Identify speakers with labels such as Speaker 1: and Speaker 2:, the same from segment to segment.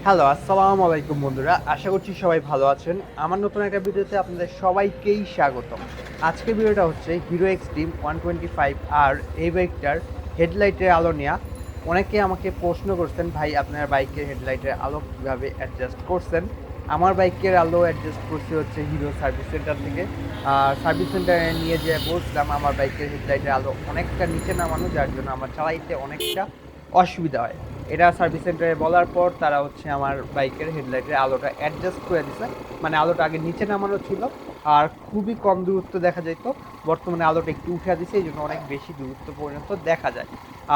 Speaker 1: Hello, আসসালামু আলাইকুম বন্ধুরা। আশা করছি সবাই ভালো আছেন। আমার নতুন একটা ভিডিওতে আপনাদের সবাইকেই স্বাগতম। আজকের ভিডিওটা হচ্ছে হিরো এক্সট্রিম 125 আর এই বাইকটার হেডলাইটের আলো নেয়া। অনেকে আমাকে প্রশ্ন করছেন, ভাই আপনার বাইকের হেডলাইটের আলো কীভাবে অ্যাডজাস্ট করছেন? আমার বাইকের আলো অ্যাডজাস্ট করছি হচ্ছে হিরো সার্ভিস সেন্টার থেকে। সার্ভিস সেন্টারে নিয়ে যেয়ে বলছিলাম আমার বাইকের হেডলাইটের আলো অনেকটা নিচে নামানো, যার জন্য আমার চালাইতে অনেকটা অসুবিধা হয়। এটা সার্ভিস সেন্টারে বলার পর তারা হচ্ছে আমার বাইকের হেডলাইটের আলোটা অ্যাডজাস্ট করে দিছে। মানে আলোটা আগে নিচে নামানো ছিল আর খুবই কম দূরত্ব দেখা যেত, বর্তমানে আলোটা একটু উঠে দিছে, এই জন্য অনেক বেশি দূরত্ব পর্যন্ত দেখা যায়।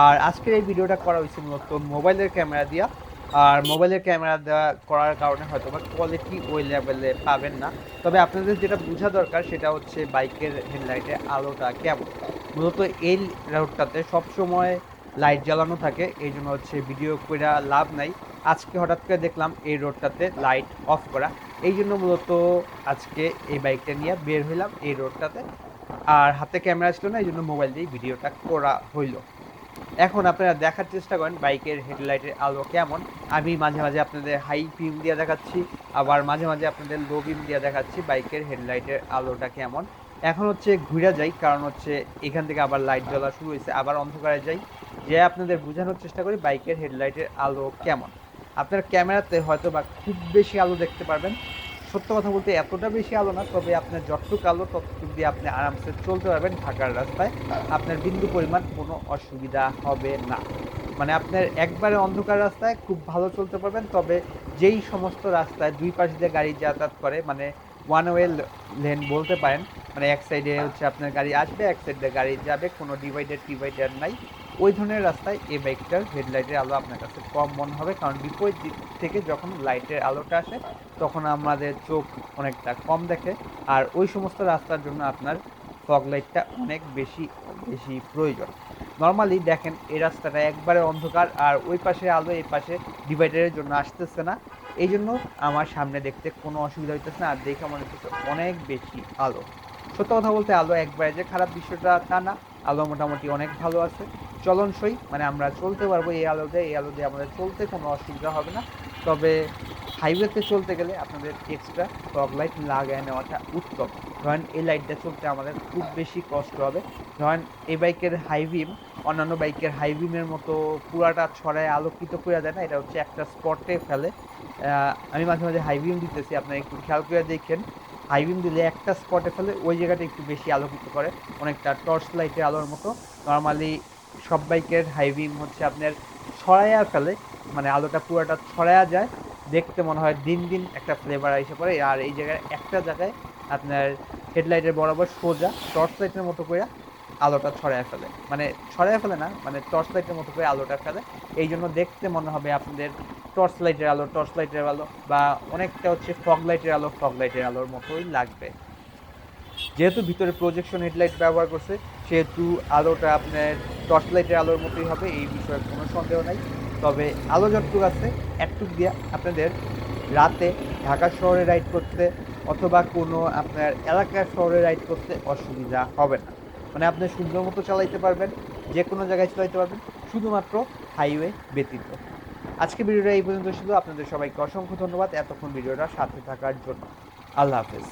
Speaker 1: আর আজকের এই ভিডিওটা করা হয়েছে মূলত মোবাইলের ক্যামেরা দিয়া। আর মোবাইলের ক্যামেরা দেওয়া করার কারণে হয়তো বা কোয়ালিটি ওই লেভেলে পাবেন না। তবে আপনাদের যেটা বোঝা দরকার সেটা হচ্ছে বাইকের হেডলাইটের আলোটা কেমন। মূলত এই রোডটাতে সবসময় লাইট জ্বালানো থাকে, এই জন্য হচ্ছে ভিডিও কইরা লাভ নাই। আজকে হঠাৎ করে দেখলাম এই রোডটাতে লাইট অফ করা, এই জন্য মূলত আজকে এই বাইকটা নিয়ে বের হইলাম এই রোডটাতে। আর হাতে ক্যামেরা ছিল না, এই জন্য মোবাইল দিয়ে ভিডিওটা করা হইল। এখন আপনারা দেখার চেষ্টা করেন বাইকের হেডলাইটের আলো কেমন। আমি মাঝে মাঝে আপনাদের হাই বিম দিয়ে দেখাচ্ছি, আবার মাঝে মাঝে আপনাদের লো বিম দিয়ে দেখাচ্ছি বাইকের হেডলাইটের আলোটা কেমন। এখন হচ্ছে ঘুরে যাই, কারণ হচ্ছে এখান থেকে আবার লাইট জ্বলা শুরু হয়েছে, আবার অন্ধকারে যাই, যে আপনাদের বোঝানোর চেষ্টা করি বাইকের হেডলাইটের আলো কেমন। আপনার ক্যামেরাতে হয়তো বা খুব বেশি আলো দেখতে পারবেন, সত্য কথা বলতে এতটা বেশি আলো না, তবে আপনার যতটুকু আলো ততটুকু দিয়ে আপনি আরামসে চলতে পারবেন ঢাকার রাস্তায়। আপনার বিন্দু পরিমাণ কোনো অসুবিধা হবে না। মানে আপনার একবারে অন্ধকার রাস্তায় খুব ভালো চলতে পারবেন, তবে যেই সমস্ত রাস্তায় দুই পাশ দিয়ে গাড়ি যাতায়াত করে, মানে ওয়ান ওয়ে লেন বলতে পারেন, মানে এক সাইডে হচ্ছে আপনার গাড়ি আসবে, এক সাইডে গাড়ি যাবে, কোনো ডিভাইডার নাই, ওই ধরনের রাস্তায় এই বাইকটার হেডলাইটের আলো আপনার কাছে কম মনে হবে, কারণ বিপরীত দিক থেকে যখন লাইটের আলোটা আসে তখন আমাদের চোখ অনেকটা কম দেখে। আর ওই সমস্ত রাস্তার জন্য আপনার ফগ লাইটটা অনেক বেশি বেশি প্রয়োজন। নর্মালি দেখেন এই রাস্তাটা একবারে অন্ধকার, আর ওই পাশে আলো এই পাশে ডিভাইডারের জন্য আসতেছে না, এই জন্য আমার সামনে দেখতে কোনো অসুবিধা হইতেছে না, আর দেখে মনে হচ্ছে অনেক বেশি আলো। সত্য কথা বলতে আলো একবারে যে খারাপ বিষয়টা তা না, আলো মোটামুটি অনেক ভালো আছে, চলনসই, মানে আমরা চলতে পারবো এই আলো দিয়ে আমাদের চলতে কোনো অসুবিধা হবে না। তবে হাইওয়েতে চলতে গেলে আপনাদের এক্সট্রা ফগ লাইট লাগায় নেওয়াটা উত্তম। ধরেন এই লাইটটা চলতে আমাদের খুব বেশি কষ্ট হবে। ধরেন এই বাইকের হাই বিম অন্যান্য বাইকের হাই বিমের মতো পুরাটা ছড়ায় আলোকিত করে দেয় না, এটা হচ্ছে একটা স্পটে ফেলে। আমি মাঝে মাঝে হাই বিম দিতেছি, আপনারা একটু খেয়াল করে দেখেন, হাই বিম দিলে একটা স্পটে ফেলে ওই জায়গাটা একটু বেশি আলোকিত করে, অনেকটা টর্চ লাইটের আলোর মতো। নর্মালি সব বাইকের হাই বিম হচ্ছে আপনার ছড়াইয়া ফেলে, মানে আলোটা পুরোটা ছড়ায়া যায়, দেখতে মনে হয় দিন দিন একটা ফ্লেভার এসে পড়ে। আর এই জায়গায় একটা জায়গায় আপনার হেডলাইটের বরাবর সোজা টর্চ লাইটের মতো করে আলোটা ছড়ায় ফেলে, মানে ছড়ায় ফেলে না, মানে টর্চ লাইটের মতো করে আলোটা ফেলে, এই জন্য দেখতে মনে হবে আপনাদের টর্চ লাইটের আলো বা অনেকটা হচ্ছে ফগ লাইটের আলোর মতোই লাগবে। যেহেতু ভিতরে প্রজেকশন হেডলাইট ব্যবহার করছে, সেহেতু আলোটা আপনার টর্চ লাইটের আলোর মতোই হবে, এই বিষয়ে কোনো সন্দেহ নাই। তবে আলো যতটুকু আছে একটুক দিয়ে আপনাদের রাতে ঢাকা শহরে রাইড করতে অথবা কোনো আপনার এলাকার শহরে রাইড করতে অসুবিধা হবে না। মানে আপনি সুন্দর মতো চালাইতে পারবেন, যে কোনো জায়গায় চালাইতে পারবেন, শুধুমাত্র হাইওয়ে ব্যতীত। আজকে ভিডিওটা এই পর্যন্ত ছিল। আপনাদের সবাইকে অসংখ্য ধন্যবাদ এতক্ষণ ভিডিওটা সাথে থাকার জন্য। আল্লাহ হাফেজ।